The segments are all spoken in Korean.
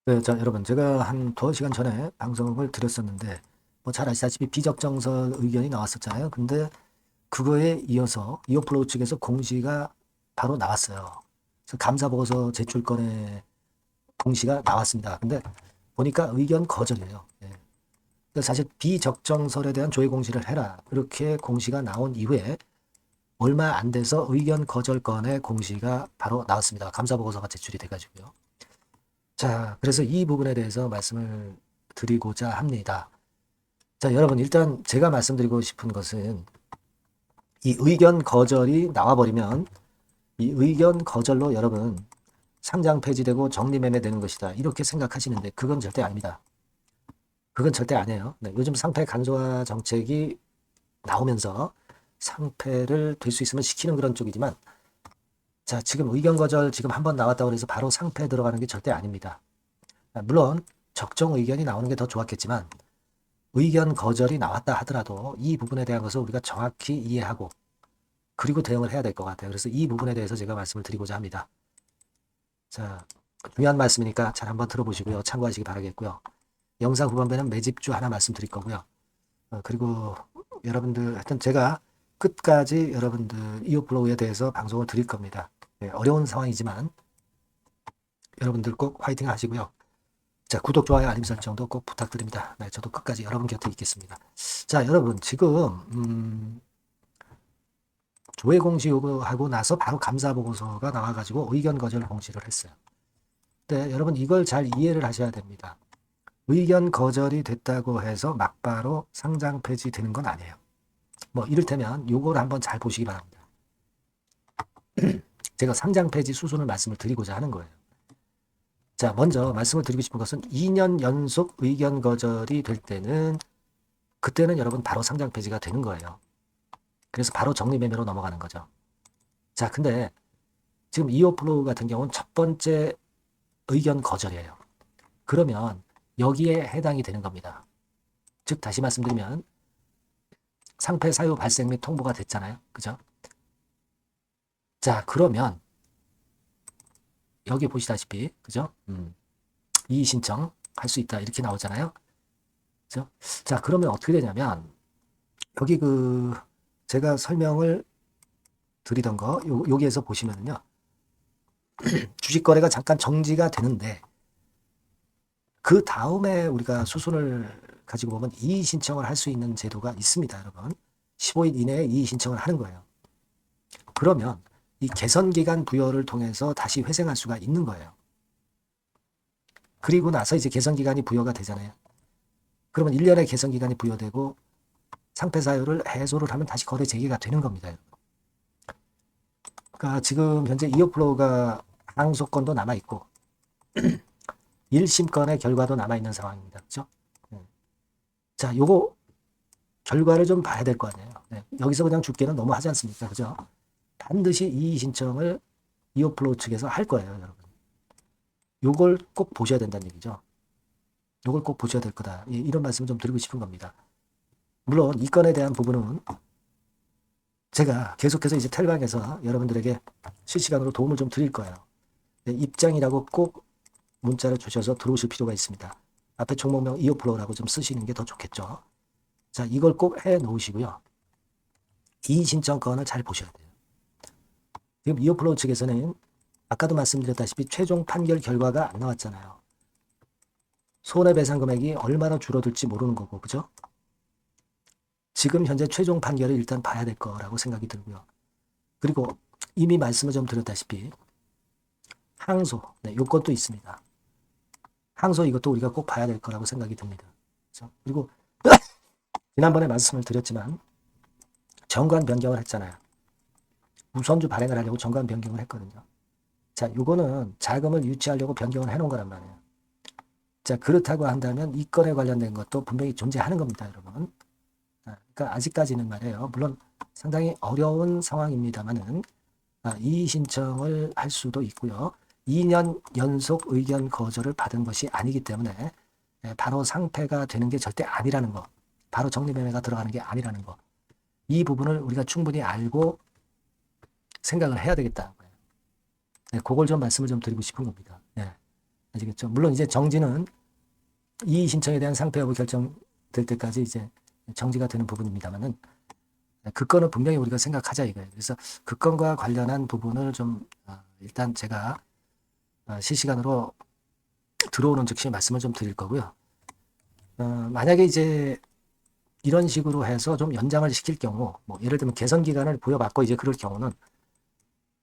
네, 자, 여러분, 제가 한 두어 시간 전에 방송을 드렸었는데, 뭐 잘 아시다시피 비적정설 의견이 나왔었잖아요. 근데 그거에 이어서 이어플로우 측에서 공시가 바로 나왔어요. 그래서 감사보고서 제출 건에 공시가 나왔습니다. 근데 보니까 의견 거절이에요. 예. 그래서 사실 비적정설에 대한 조회 공시를 해라. 이렇게 공시가 나온 이후에 얼마 안 돼서 의견 거절 건의 공시가 바로 나왔습니다. 감사보고서가 제출이 돼가지고요. 자, 그래서 이 부분에 대해서 말씀을 드리고자 합니다. 자, 여러분, 일단 제가 말씀드리고 싶은 것은 이 의견 거절이 나와버리면 이 의견 거절로 여러분 상장 폐지되고 정리매매되는 것이다. 이렇게 생각하시는데 그건 절대 아닙니다. 그건 절대 아니에요. 네, 요즘 상패 간소화 정책이 나오면서 상패를 될 수 있으면 시키는 그런 쪽이지만 자, 지금 의견 거절 지금 한번 나왔다고 해서 바로 상패 들어가는 게 절대 아닙니다. 물론 적정 의견이 나오는 게 더 좋았겠지만 의견 거절이 나왔다 하더라도 이 부분에 대한 것을 우리가 정확히 이해하고 그리고 대응을 해야 될 것 같아요. 그래서 이 부분에 대해서 제가 말씀을 드리고자 합니다. 자, 중요한 말씀이니까 잘 한번 들어보시고요. 참고하시기 바라겠고요. 영상 후반부에는 매집주 하나 말씀드릴 거고요. 그리고 여러분들 하여튼 제가 끝까지 여러분들 이오플로우에 대해서 방송을 드릴 겁니다. 네, 어려운 상황이지만 여러분들 꼭 화이팅 하시고요. 자, 구독, 좋아요, 알림 설정도 꼭 부탁드립니다. 네, 저도 끝까지 여러분 곁에 있겠습니다. 자, 여러분 지금 조회 공시 요구하고 나서 바로 감사 보고서가 나와가지고 의견 거절 공시를 했어요. 근데 여러분 이걸 잘 이해를 하셔야 됩니다. 의견 거절이 됐다고 해서 막바로 상장 폐지되는 건 아니에요. 뭐 이를테면 요걸 한번 잘 보시기 바랍니다. 제가 상장 폐지 수순을 말씀을 드리고자 하는 거예요. 자, 먼저 말씀을 드리고 싶은 것은 2년 연속 의견 거절이 될 때는 그때는 여러분 바로 상장 폐지가 되는 거예요. 그래서 바로 정리매매로 넘어가는 거죠. 자, 근데 지금 이오플로우 같은 경우는 첫 번째 의견 거절이에요. 그러면 여기에 해당이 되는 겁니다. 즉 다시 말씀드리면 상패 사유 발생 및 통보가 됐잖아요. 그죠? 자, 그러면 여기 보시다시피 그죠? 이의 신청 할 수 있다 이렇게 나오잖아요. 그죠? 자, 그러면 어떻게 되냐면 여기 제가 설명을 드리던 거 여기에서 보시면요. 주식 거래가 잠깐 정지가 되는데 그 다음에 우리가 수순을 가지고 보면 이의 신청을 할 수 있는 제도가 있습니다, 여러분. 15일 이내에 이의 신청을 하는 거예요. 그러면 이 개선기간 부여를 통해서 다시 회생할 수가 있는 거예요. 그리고 나서 이제 개선기간이 부여가 되잖아요. 그러면 1년의 개선기간이 부여되고 상패사유를 해소를 하면 다시 거래 재개가 되는 겁니다, 여러분. 그러니까 지금 현재 이어플로우가 항소권도 남아있고 1심권의 결과도 남아있는 상황입니다. 그죠? 자, 요거 결과를 좀 봐야 될 거 아니에요. 네. 여기서 그냥 죽기는 너무 하지 않습니까? 그죠? 반드시 이의 신청을 이어플로우 측에서 할 거예요, 여러분. 요걸 꼭 보셔야 된다는 얘기죠. 요걸 꼭 보셔야 될 거다. 이런 말씀을 좀 드리고 싶은 겁니다. 물론 이 건에 대한 부분은 제가 계속해서 이제 텔방에서 여러분들에게 실시간으로 도움을 좀 드릴 거예요. 네, 입장이라고 꼭 문자를 주셔서 들어오실 필요가 있습니다. 앞에 종목명 이어플로우라고 좀 쓰시는 게 더 좋겠죠. 자, 이걸 꼭 해 놓으시고요. 이의 신청 건을 잘 보셔야 돼요. 지금 이어플로우 측에서는 아까도 말씀드렸다시피 최종 판결 결과가 안 나왔잖아요. 손해배상 금액이 얼마나 줄어들지 모르는 거고, 그죠? 지금 현재 최종 판결을 일단 봐야 될 거라고 생각이 들고요. 그리고 이미 말씀을 좀 드렸다시피 항소, 네, 요건도 있습니다. 항소 이것도 우리가 꼭 봐야 될 거라고 생각이 듭니다. 그렇죠? 그리고 지난번에 말씀을 드렸지만 정관 변경을 했잖아요. 우선주 발행을 하려고 정관 변경을 했거든요. 자, 요거는 자금을 유치하려고 변경을 해놓은 거란 말이에요. 자, 그렇다고 한다면 이 건에 관련된 것도 분명히 존재하는 겁니다, 여러분. 그러니까 아직까지는 말이에요. 물론 상당히 어려운 상황입니다만은 이의 신청을 할 수도 있고요. 2년 연속 의견 거절을 받은 것이 아니기 때문에 바로 상패가 되는 게 절대 아니라는 거. 바로 정리매매가 들어가는 게 아니라는 거. 이 부분을 우리가 충분히 알고 생각을 해야 되겠다는 거예요. 네, 그걸 좀 말씀을 좀 드리고 싶은 겁니다. 네. 아시겠죠? 물론 이제 정지는 이의 신청에 대한 상패 여부 결정될 때까지 이제 정지가 되는 부분입니다만은 그 건은 분명히 우리가 생각하자 이거예요. 그래서 그 건과 관련한 부분을 좀 일단 제가 실시간으로 들어오는 즉시 말씀을 좀 드릴 거고요. 만약에 이제 이런 식으로 해서 좀 연장을 시킬 경우, 뭐 예를 들면 개선 기간을 부여받고 이제 그럴 경우는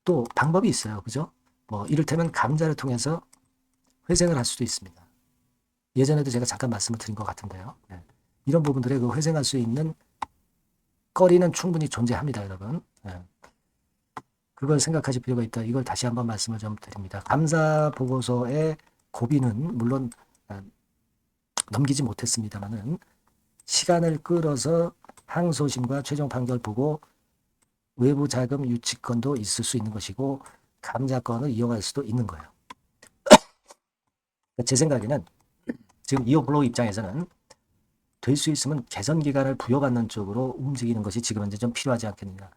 또 방법이 있어요. 그죠? 뭐 이를테면 감자를 통해서 회생을 할 수도 있습니다. 예전에도 제가 잠깐 말씀을 드린 것 같은데요. 네. 이런 부분들에 그 회생할 수 있는 거리는 충분히 존재합니다, 여러분. 네. 그걸 생각하실 필요가 있다. 이걸 다시 한번 말씀을 좀 드립니다. 감사 보고서의 고비는 물론 넘기지 못했습니다만은 시간을 끌어서 항소심과 최종 판결 보고 외부 자금 유치권도 있을 수 있는 것이고 감자권을 이용할 수도 있는 거예요. 제 생각에는 지금 이오플로우 입장에서는 될 수 있으면 개선 기간을 부여받는 쪽으로 움직이는 것이 지금 현재 좀 필요하지 않겠느냐.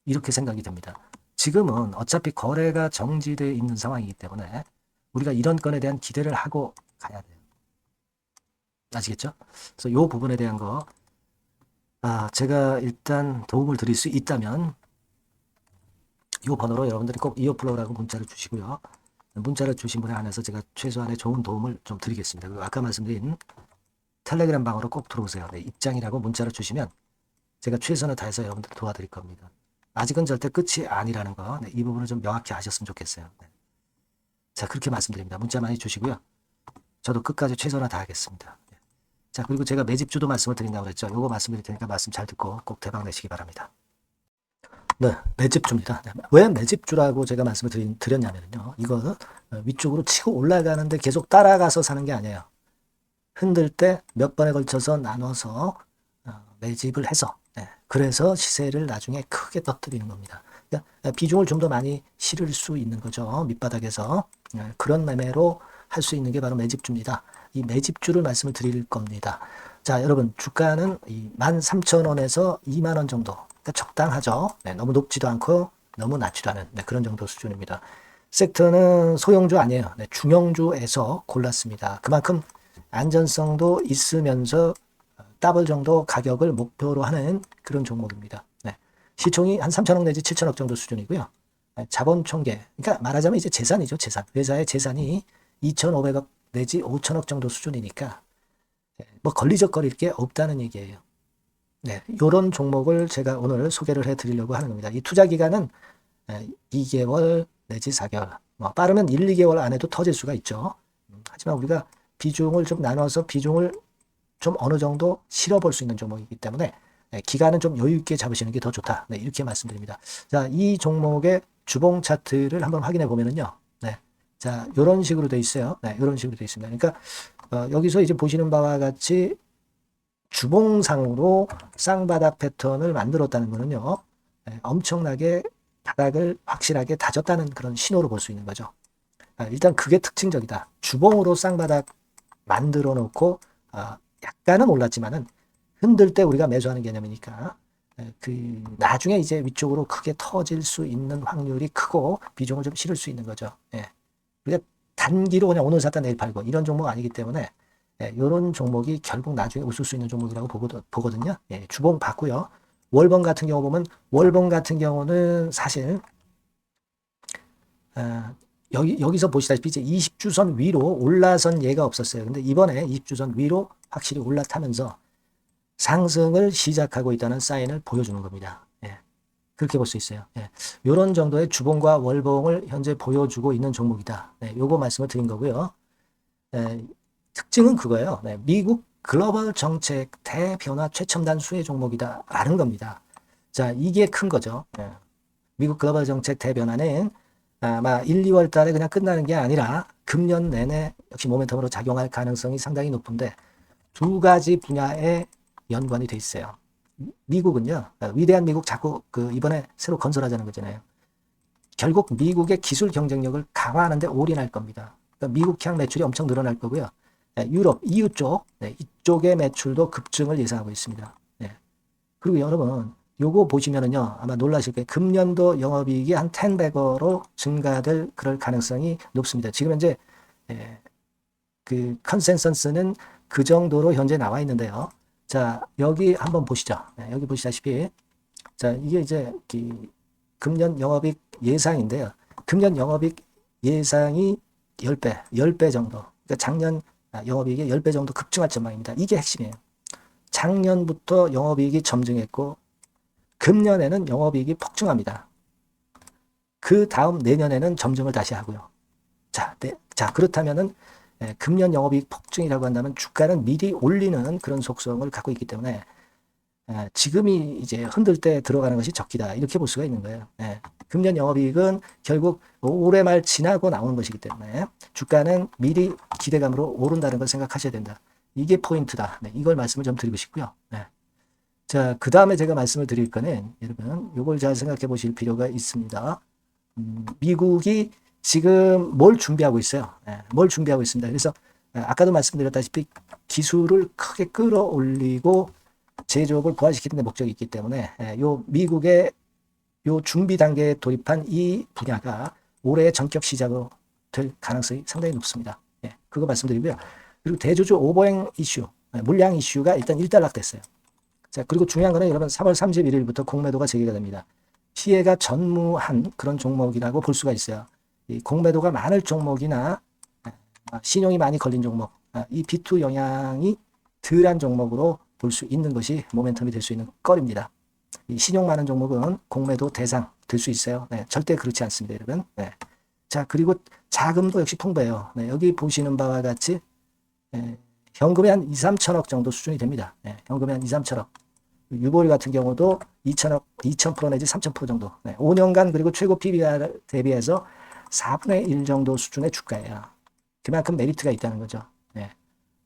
이렇게 생각이 됩니다. 지금은 어차피 거래가 정지되어 있는 상황이기 때문에 우리가 이런 건에 대한 기대를 하고 가야 돼요. 아시겠죠? 그래서 이 부분에 대한 거 제가 일단 도움을 드릴 수 있다면 이 번호로 여러분들이 꼭 이어플로우라고 문자를 주시고요. 문자를 주신 분에 한해서 제가 최소한의 좋은 도움을 좀 드리겠습니다. 그리고 아까 말씀드린 텔레그램 방으로 꼭 들어오세요. 네, 입장이라고 문자를 주시면 제가 최선을 다해서 여러분들 도와드릴 겁니다. 아직은 절대 끝이 아니라는 거, 이 부분을 좀 명확히 아셨으면 좋겠어요. 네. 자, 그렇게 말씀드립니다. 문자 많이 주시고요. 저도 끝까지 최선을 다하겠습니다. 네. 자, 그리고 제가 매집주도 말씀을 드린다고 그랬죠. 요거 말씀드릴 테니까 말씀 잘 듣고 꼭 대박 내시기 바랍니다. 네, 매집주입니다. 네, 왜 매집주라고 제가 말씀을 드렸냐면요. 이거 위쪽으로 치고 올라가는데 계속 따라가서 사는 게 아니에요. 흔들 때 몇 번에 걸쳐서 나눠서 매집을 해서 그래서 시세를 나중에 크게 터뜨리는 겁니다. 그러니까 비중을 좀 더 많이 실을 수 있는 거죠. 밑바닥에서 그런 매매로 할 수 있는 게 바로 매집주입니다. 이 매집주를 말씀을 드릴 겁니다. 자, 여러분 주가는 13,000원에서 2만 원 정도, 그러니까 적당하죠. 너무 높지도 않고 너무 낮지도 않은 그런 정도 수준입니다. 섹터는 소형주 아니에요. 중형주에서 골랐습니다. 그만큼 안전성도 있으면서 더블 정도 가격을 목표로 하는 그런 종목입니다. 시총이 한 3천억 내지 7천억 정도 수준이고요. 자본 총계, 그러니까 말하자면 이제 재산이죠. 재산. 회사의 재산이 2,500억 내지 5천억 정도 수준이니까 뭐 걸리적거릴 게 없다는 얘기예요. 이런 종목을 제가 오늘 소개를 해드리려고 하는 겁니다. 이 투자 기간은 2개월 내지 4개월, 뭐 빠르면 1, 2개월 안에도 터질 수가 있죠. 하지만 우리가 비중을 좀 나눠서 비중을 좀 어느 정도 실어볼 수 있는 종목이기 때문에 기간은 좀 여유 있게 잡으시는 게 더 좋다. 이렇게 말씀드립니다. 자, 이 종목의 주봉 차트를 한번 확인해 보면은요. 자, 이런 식으로 돼 있어요. 이런 식으로 돼 있습니다. 그러니까 여기서 이제 보시는 바와 같이 주봉상으로 쌍바닥 패턴을 만들었다는 거는요. 엄청나게 바닥을 확실하게 다졌다는 그런 신호로 볼 수 있는 거죠. 일단 그게 특징적이다. 주봉으로 쌍바닥 만들어 놓고 약간은 올랐지만은 흔들 때 우리가 매수하는 개념이니까 그 나중에 이제 위쪽으로 크게 터질 수 있는 확률이 크고 비중을 좀 실을 수 있는 거죠. 우리가 단기로 그냥 오늘 샀다 내일 팔고 이런 종목 아니기 때문에 이런 종목이 결국 나중에 웃을 수 있는 종목이라고 보거든요. 주봉 봤고요. 월봉 같은 경우 보면 월봉 같은 경우는 사실 여기서 보시다시피 이제 20주선 위로 올라선 예가 없었어요. 근데 이번에 20주선 위로 확실히 올라타면서 상승을 시작하고 있다는 사인을 보여주는 겁니다. 그렇게 볼 수 있어요. 이런 정도의 주봉과 월봉을 현재 보여주고 있는 종목이다. 요거 말씀을 드린 거고요. 특징은 그거예요. 미국 글로벌 정책 대변화 최첨단 수혜 종목이다라는 겁니다. 자, 이게 큰 거죠. 미국 글로벌 정책 대변화는 아마 1, 2월 달에 그냥 끝나는 게 아니라 금년 내내 역시 모멘텀으로 작용할 가능성이 상당히 높은데 두 가지 분야에 연관이 돼 있어요. 미국은요, 위대한 미국 자꾸 이번에 새로 건설하자는 거잖아요. 결국 미국의 기술 경쟁력을 강화하는 데 올인할 겁니다. 그러니까 미국향 매출이 엄청 늘어날 거고요. 유럽, EU 쪽, 이쪽의 매출도 급증을 예상하고 있습니다. 그리고 여러분, 요거 보시면은요, 아마 놀라실 거예요. 금년도 영업이익이 한 10배로 증가될 그럴 가능성이 높습니다. 지금 현재 예, 그 컨센서스는 그 정도로 현재 나와 있는데요. 자, 여기 한번 보시죠. 네, 여기 보시다시피 자, 이게 이제 금년 영업이익 예상인데요. 금년 영업이익 예상이 10배 정도. 그러니까 작년 영업이익이 10배 정도 급증할 전망입니다. 이게 핵심이에요. 작년부터 영업이익이 점증했고 금년에는 영업이익이 폭증합니다. 그 다음 내년에는 점증을 다시 하고요. 자, 자 그렇다면은 금년 영업이익 폭증이라고 한다면 주가는 미리 올리는 그런 속성을 갖고 있기 때문에 지금이 이제 흔들 때 들어가는 것이 적기다. 이렇게 볼 수가 있는 거예요. 금년 영업이익은 결국 올해 말 지나고 나오는 것이기 때문에 주가는 미리 기대감으로 오른다는 걸 생각하셔야 된다. 이게 포인트다. 이걸 말씀을 좀 드리고 싶고요. 자, 그 다음에 제가 말씀을 드릴 거는 여러분 이걸 잘 생각해 보실 필요가 있습니다. 미국이 지금 뭘 준비하고 있어요. 뭘 준비하고 있습니다. 그래서 아까도 말씀드렸다시피 기술을 크게 끌어올리고 제조업을 부활시키는 데 목적이 있기 때문에 요 미국의 요 준비 단계에 돌입한 이 분야가 올해 전격 시작으로 될 가능성이 상당히 높습니다. 그거 말씀드리고요. 그리고 대주주 오버행 이슈, 물량 이슈가 일단 일단락됐어요. 자, 그리고 중요한 거는 여러분 3월 31일부터 공매도가 재개가 됩니다. 피해가 전무한 그런 종목이라고 볼 수가 있어요. 이 공매도가 많을 종목이나 신용이 많이 걸린 종목, 이 B2 영향이 덜한 종목으로 볼 수 있는 것이 모멘텀이 될 수 있는 거리입니다. 이 신용 많은 종목은 공매도 대상 될 수 있어요. 절대 그렇지 않습니다, 여러분. 자, 그리고 자금도 역시 풍부해요. 여기 보시는 바와 같이 현금이 한 2, 3천억 정도 수준이 됩니다. 현금이 한 2, 3천억. 유보리 같은 경우도 2천억, 2,000% 내지 3,000% 정도. 5년간 그리고 최고 PBR 대비해서 4분의 1 정도 수준의 주가예요. 그만큼 메리트가 있다는 거죠.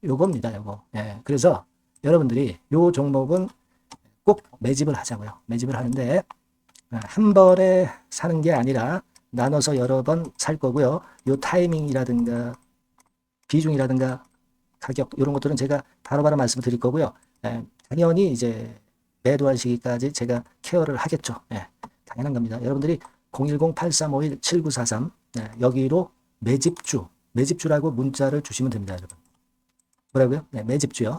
요겁니다, 요거. 그래서 여러분들이 요 종목은 꼭 매집을 하자고요. 매집을 하는데 한 번에 사는 게 아니라 나눠서 여러 번 살 거고요. 요 타이밍이라든가 비중이라든가 가격 이런 것들은 제가 바로바로 말씀을 드릴 거고요. 당연히 이제 매도할 시기까지 제가 케어를 하겠죠. 당연한 겁니다. 여러분들이 010-8351-7943 여기로 매집주라고 문자를 주시면 됩니다, 여러분. 뭐라고요? 매집주요.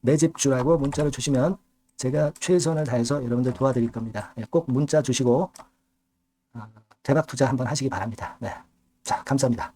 매집주라고 문자를 주시면 제가 최선을 다해서 여러분들 도와드릴 겁니다. 꼭 문자 주시고 대박 투자 한번 하시기 바랍니다. 자, 감사합니다.